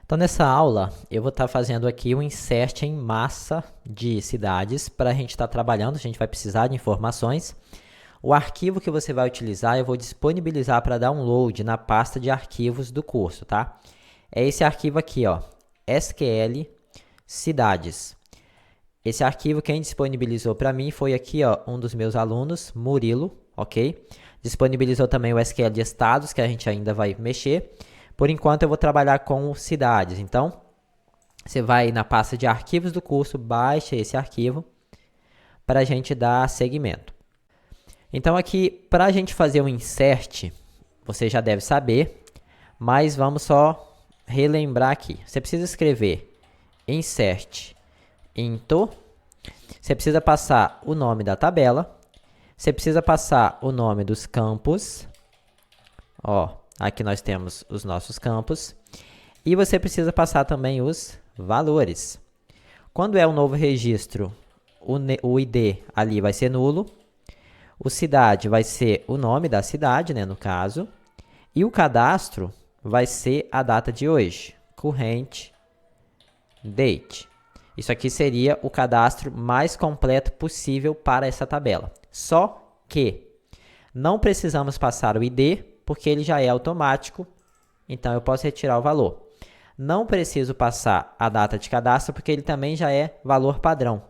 Então, nessa aula, eu vou estar fazendo aqui um insert em massa de cidades para a gente estar trabalhando. A gente vai precisar de informações. O arquivo que você vai utilizar, eu vou disponibilizar para download na pasta de arquivos do curso, tá? É esse arquivo aqui, ó, SQL Cidades. Esse arquivo quem disponibilizou para mim foi aqui, ó, um dos meus alunos, Murilo, ok? Disponibilizou também o SQL de estados, que a gente ainda vai mexer. Por enquanto, eu vou trabalhar com cidades. Então, você vai na pasta de arquivos do curso, baixa esse arquivo para a gente dar seguimento. Então, aqui, para a gente fazer um insert, você já deve saber, mas vamos só relembrar aqui. Você precisa escrever insert into, você precisa passar o nome da tabela, você precisa passar o nome dos campos, ó. Aqui nós temos os nossos campos. E você precisa passar também os valores. Quando é um novo registro, o ID ali vai ser nulo. O cidade vai ser o nome da cidade, né, no caso. E o cadastro vai ser a data de hoje. Current date. Isso aqui seria o cadastro mais completo possível para essa tabela. Só que não precisamos passar o ID, porque ele já é automático, então eu posso retirar o valor. Não preciso passar a data de cadastro, porque ele também já é valor padrão.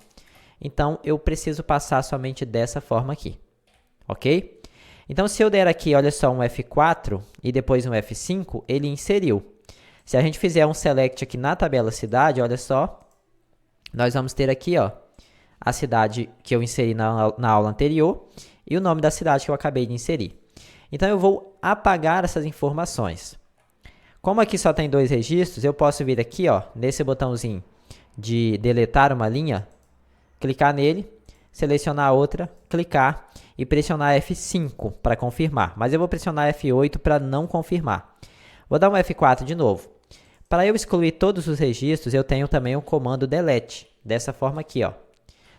Então, eu preciso passar somente dessa forma aqui, ok? Então, se eu der aqui, olha só, um F4 e depois um F5, ele inseriu. Se a gente fizer um select aqui na tabela cidade, olha só, nós vamos ter aqui, ó, a cidade que eu inseri na aula anterior e o nome da cidade que eu acabei de inserir. Então, eu vou apagar essas informações. Como aqui só tem 2 registros, eu posso vir aqui, ó, nesse botãozinho de deletar uma linha, clicar nele, selecionar a outra, clicar e pressionar F5 para confirmar. Mas eu vou pressionar F8 para não confirmar. Vou dar um F4 de novo. Para eu excluir todos os registros, eu tenho também o comando delete, dessa forma aqui, ó.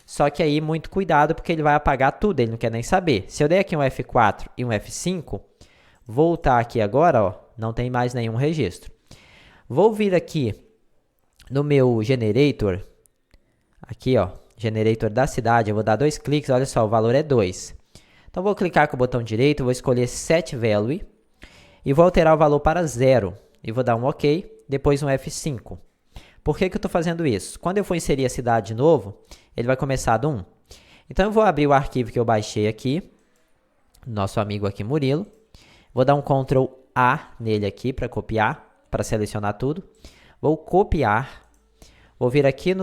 Só que aí, muito cuidado, porque ele vai apagar tudo, ele não quer nem saber. Se eu der aqui um F4 e um F5, voltar aqui agora, ó, não tem mais nenhum registro. Vou vir aqui no meu generator, aqui, ó, generator da cidade, eu vou dar 2 cliques, olha só, o valor é 2. Então, vou clicar com o botão direito, vou escolher Set Value e vou alterar o valor para 0. E vou dar um OK, depois um F5. Por que que eu estou fazendo isso? Quando eu for inserir a cidade de novo, ele vai começar do 1. Então, eu vou abrir o arquivo que eu baixei aqui, nosso amigo aqui, Murilo. Vou dar um Ctrl A nele aqui para copiar, para selecionar tudo. Vou copiar. Vou vir aqui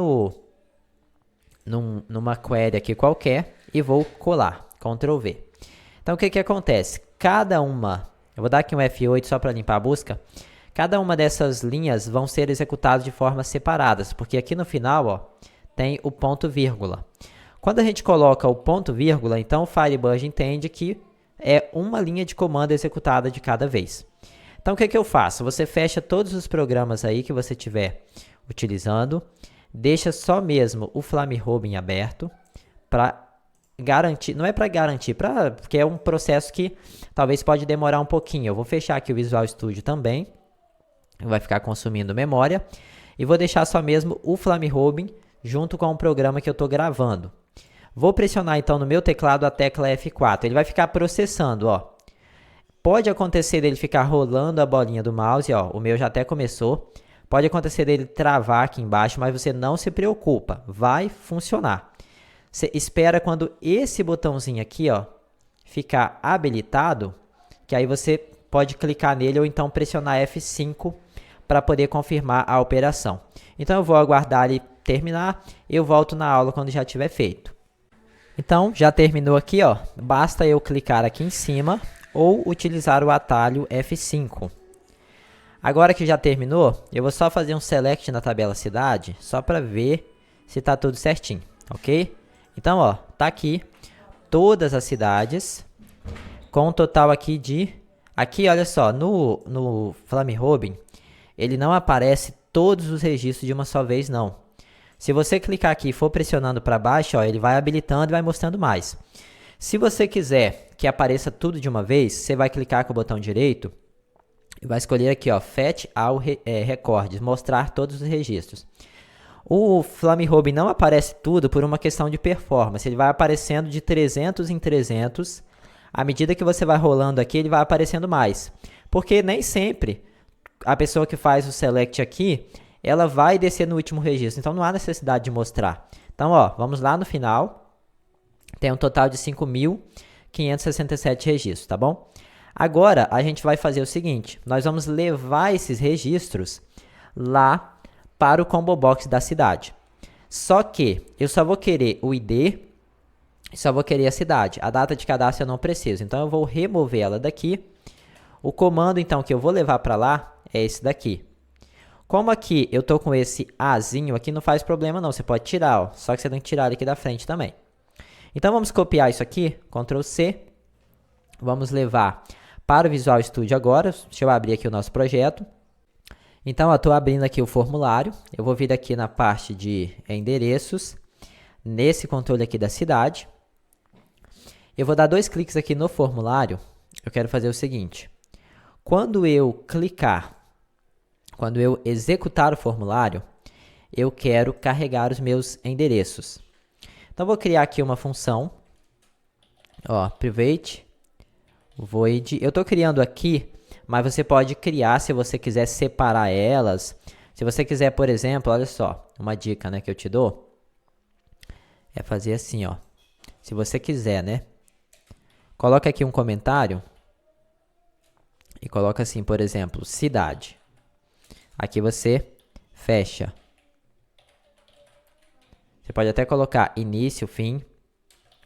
numa query aqui qualquer e vou colar. Ctrl V. Então, o que que acontece? Eu vou dar aqui um F8 só para limpar a busca. Cada uma dessas linhas vão ser executadas de formas separadas, porque aqui no final, ó, tem o ponto vírgula. Quando a gente coloca o ponto vírgula, então o Firebird entende que é uma linha de comando executada de cada vez. Então, o que que eu faço? Você fecha todos os programas aí que você estiver utilizando, deixa só mesmo o FlameRobin aberto para garantir, não é para garantir, porque é um processo que talvez pode demorar um pouquinho. Eu vou fechar aqui o Visual Studio também, vai ficar consumindo memória, e vou deixar só mesmo o FlameRobin junto com o programa que eu estou gravando. Vou pressionar então no meu teclado a tecla F4, ele vai ficar processando, ó. Pode acontecer dele ficar rolando a bolinha do mouse, ó, o meu já até começou. Pode acontecer dele travar aqui embaixo, mas você não se preocupa, vai funcionar. Você espera quando esse botãozinho aqui, ó, ficar habilitado, que aí você pode clicar nele ou então pressionar F5 para poder confirmar a operação. Então, eu vou aguardar ele terminar e eu volto na aula quando já tiver feito. Então, já terminou aqui, ó. Basta eu clicar aqui em cima ou utilizar o atalho F5. Agora que já terminou, eu vou só fazer um select na tabela cidade, só para ver se está tudo certinho, ok? Então, ó, tá aqui todas as cidades com um total aqui de... Aqui, olha só, no FlameRobin, ele não aparece todos os registros de uma só vez, não. Se você clicar aqui e for pressionando para baixo, ó, ele vai habilitando e vai mostrando mais. Se você quiser que apareça tudo de uma vez, você vai clicar com o botão direito Vai escolher aqui, ó, Fetch All Records, mostrar todos os registros. O FlameHub não aparece tudo por uma questão de performance. Ele vai aparecendo de 300 em 300. À medida que você vai rolando aqui, ele vai aparecendo mais. Porque nem sempre a pessoa que faz o select aqui, ela vai descer no último registro. Então não há necessidade de mostrar. Então, ó, vamos lá no final. Tem um total de 5.567 registros, tá bom? Agora, a gente vai fazer o seguinte. Nós vamos levar esses registros lá para o combo box da cidade. Só que eu só vou querer o ID, só vou querer a cidade. A data de cadastro eu não preciso, então eu vou remover ela daqui. O comando então que eu vou levar para lá é esse daqui. Como aqui eu tô com esse Azinho aqui, não faz problema não, você pode tirar, ó, só que você tem que tirar ele aqui da frente também. Então vamos copiar isso aqui, Ctrl C, vamos levar para o Visual Studio agora. Deixa eu abrir aqui o nosso projeto. Então, eu estou abrindo aqui o formulário. Eu vou vir aqui na parte de endereços, nesse controle aqui da cidade. Eu vou dar 2 cliques aqui no formulário. Eu quero fazer o seguinte. Quando eu executar o formulário, eu quero carregar os meus endereços. Então, vou criar aqui uma função. Ó, private void. Eu estou criando aqui, mas você pode criar se você quiser separar elas. Se você quiser, por exemplo, olha só, uma dica, né, que eu te dou é fazer assim, ó. Se você quiser, né, coloca aqui um comentário e coloca assim, por exemplo, cidade. Aqui você fecha. Você pode até colocar início, fim,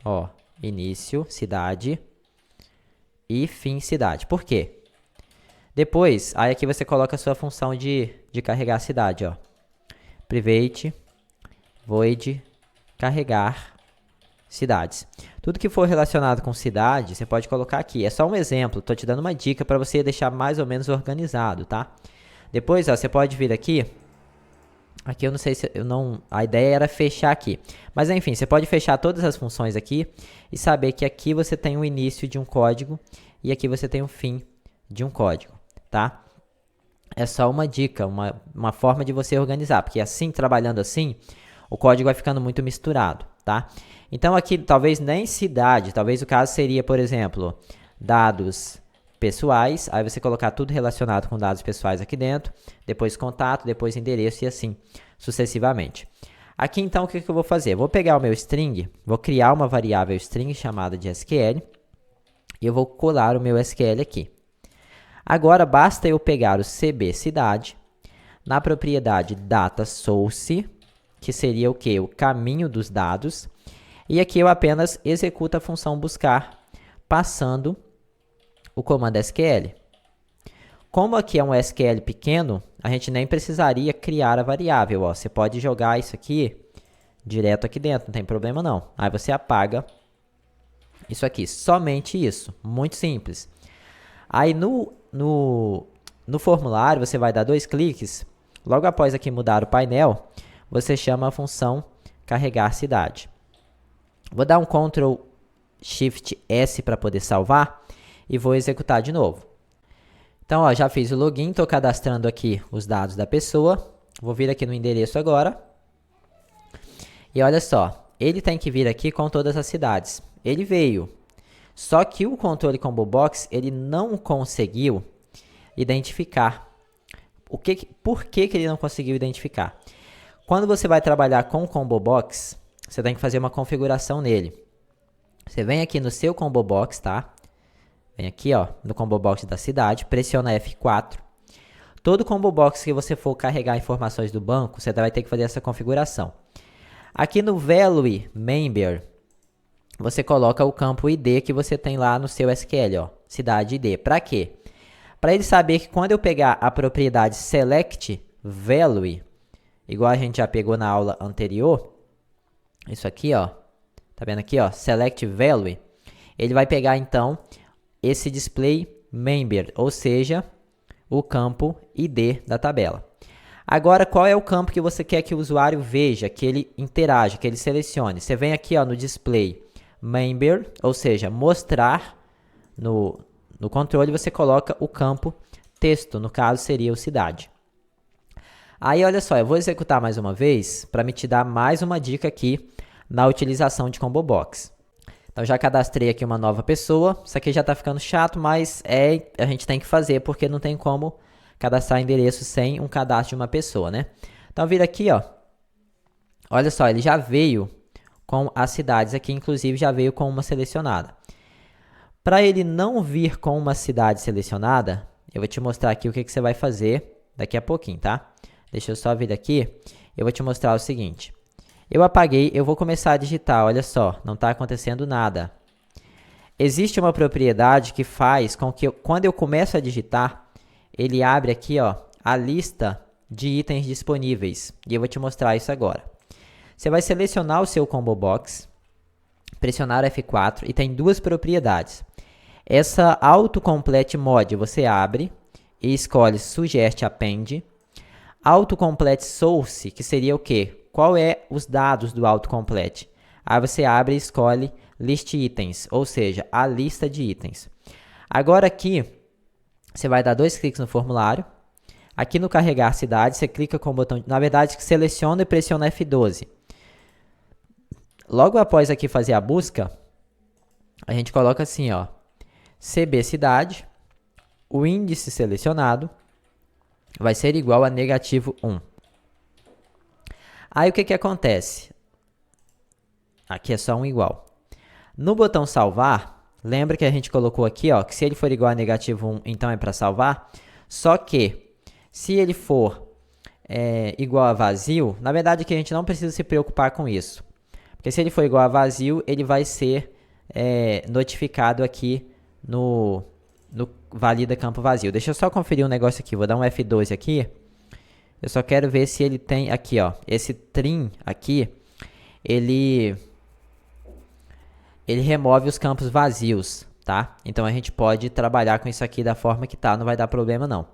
ó, início, cidade e fim, cidade. Por quê? Depois, aí aqui você coloca a sua função de carregar a cidade, ó. Private, void, carregar cidades. Tudo que for relacionado com cidade, você pode colocar aqui. É só um exemplo, tô te dando uma dica para você deixar mais ou menos organizado, tá? Depois, ó, você pode vir aqui. Aqui eu não sei se eu não, a ideia era fechar aqui. Mas enfim, você pode fechar todas as funções aqui e saber que aqui você tem o início de um código e aqui você tem o fim de um código. Tá? É só uma dica, uma forma de você organizar, porque assim, trabalhando assim, o código vai ficando muito misturado, tá? Então aqui, talvez nem cidade, talvez o caso seria, por exemplo, dados pessoais, aí você colocar tudo relacionado com dados pessoais aqui dentro, depois contato, depois endereço e assim sucessivamente. Aqui então, o que eu vou fazer? Eu vou pegar o meu string, vou criar uma variável string chamada de SQL, e eu vou colar o meu SQL aqui. Agora, basta eu pegar o CB cidade, na propriedade data source, que seria o que? O caminho dos dados. E aqui eu apenas executo a função buscar, passando o comando SQL. Como aqui é um SQL pequeno, a gente nem precisaria criar a variável. Ó. Você pode jogar isso aqui direto aqui dentro, não tem problema não. Aí você apaga isso aqui, somente isso, muito simples. Aí no formulário você vai dar 2 cliques, logo após aqui mudar o painel, você chama a função carregar cidade. Vou dar um Ctrl Shift S para poder salvar e vou executar de novo. Então, ó, já fiz o login, estou cadastrando aqui os dados da pessoa. Vou vir aqui no endereço agora. E olha só, ele tem que vir aqui com todas as cidades. Ele veio. Só que o controle Combo Box, ele não conseguiu identificar. Por que ele não conseguiu identificar? Quando você vai trabalhar com o Combo Box, você tem que fazer uma configuração nele. Você vem aqui no seu Combo Box, tá? Vem aqui, ó, no Combo Box da cidade, pressiona F4. Todo Combo Box que você for carregar informações do banco, você vai ter que fazer essa configuração. Aqui no Value Member, você coloca o campo ID que você tem lá no seu SQL, ó, cidade ID. Para quê? Para ele saber que quando eu pegar a propriedade Select Value, igual a gente já pegou na aula anterior, isso aqui, ó, tá vendo aqui, ó, Select Value, ele vai pegar então esse display member, ou seja, o campo ID da tabela. Agora, qual é o campo que você quer que o usuário veja, que ele interaja, que ele selecione? Você vem aqui, ó, no display member, ou seja, mostrar no controle, você coloca o campo texto, no caso seria o cidade. Aí, olha só, eu vou executar mais uma vez para me te dar mais uma dica aqui na utilização de Combo Box. Então, já cadastrei aqui uma nova pessoa. Isso aqui já está ficando chato, mas a gente tem que fazer porque não tem como cadastrar endereço sem um cadastro de uma pessoa, né? Então, vira aqui, ó. Olha só, ele já veio com as cidades aqui, inclusive já veio com uma selecionada. Para ele não vir com uma cidade selecionada, eu vou te mostrar aqui o que você vai fazer daqui a pouquinho, tá? Deixa eu só vir aqui. Eu vou te mostrar o seguinte. Eu apaguei, eu vou começar a digitar, olha só, não está acontecendo nada. Existe uma propriedade que faz com que, quando eu começo a digitar, ele abre aqui, ó, a lista de itens disponíveis. E eu vou te mostrar isso agora. Você vai selecionar o seu Combo Box, pressionar F4 e tem duas propriedades. Essa Autocomplete Mod você abre e escolhe Suggest Append. Autocomplete Source, que seria o quê? Qual é os dados do autocomplete? Aí você abre e escolhe List Itens, ou seja, a lista de itens. Agora aqui, você vai dar 2 cliques no formulário. Aqui no Carregar Cidade, você clica com o botão, na verdade, seleciona e pressiona F12. Logo após aqui fazer a busca, a gente coloca assim, ó, CB Cidade, o índice selecionado vai ser igual a -1. Aí o que acontece? Aqui é só um igual. No botão salvar, lembra que a gente colocou aqui, ó, que se ele for igual a -1, então é para salvar. Só que se ele for igual a vazio, na verdade aqui a gente não precisa se preocupar com isso. Porque se ele for igual a vazio, ele vai ser notificado aqui no valida campo vazio. Deixa eu só conferir um negócio aqui, vou dar um F12 aqui. Eu só quero ver se ele tem aqui, ó, esse trim aqui, ele remove os campos vazios, tá? Então a gente pode trabalhar com isso aqui da forma que tá, não vai dar problema não.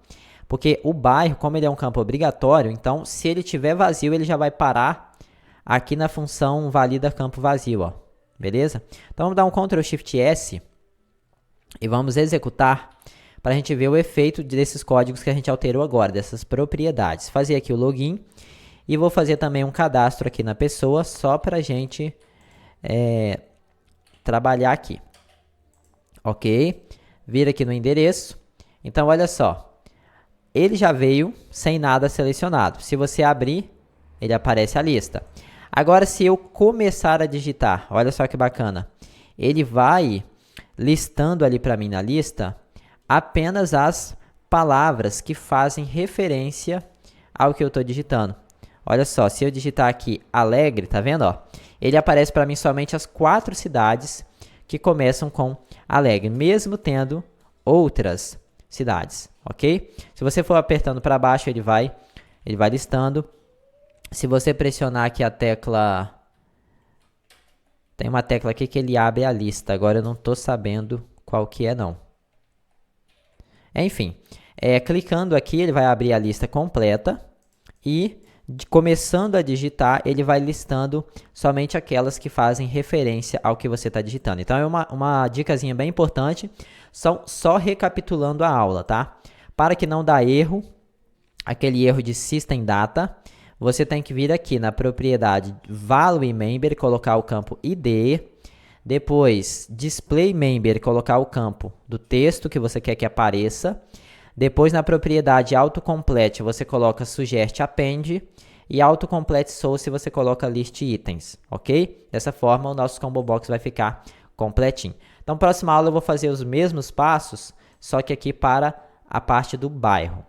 Porque o bairro, como ele é um campo obrigatório, então se ele tiver vazio, ele já vai parar aqui na função valida campo vazio, ó. Beleza? Então vamos dar um Ctrl Shift S e vamos executar para a gente ver o efeito desses códigos que a gente alterou agora, dessas propriedades. Fazer aqui o login e vou fazer também um cadastro aqui na pessoa, só para a gente trabalhar aqui. Ok? Vira aqui no endereço. Então, olha só. Ele já veio sem nada selecionado. Se você abrir, ele aparece a lista. Agora, se eu começar a digitar, olha só que bacana. Ele vai listando ali para mim na lista apenas as palavras que fazem referência ao que eu estou digitando. Olha só, se eu digitar aqui Alegre, tá vendo? Ó? Ele aparece para mim somente as 4 cidades que começam com Alegre, mesmo tendo outras cidades, ok? Se você for apertando para baixo, ele vai listando. Se você pressionar aqui a tecla... Tem uma tecla aqui que ele abre a lista, agora eu não estou sabendo qual que é não. Enfim, clicando aqui, ele vai abrir a lista completa e, começando a digitar, ele vai listando somente aquelas que fazem referência ao que você está digitando. Então, é uma dicasinha bem importante, só recapitulando a aula, tá? Para que não dá erro, aquele erro de System Data, você tem que vir aqui na propriedade Value Member, colocar o campo ID. Depois, Display Member, colocar o campo do texto que você quer que apareça. Depois, na propriedade Autocomplete, você coloca Suggest Append. E Autocomplete Source, você coloca List Itens, ok? Dessa forma, o nosso Combo Box vai ficar completinho. Então, próxima aula eu vou fazer os mesmos passos, só que aqui para a parte do bairro.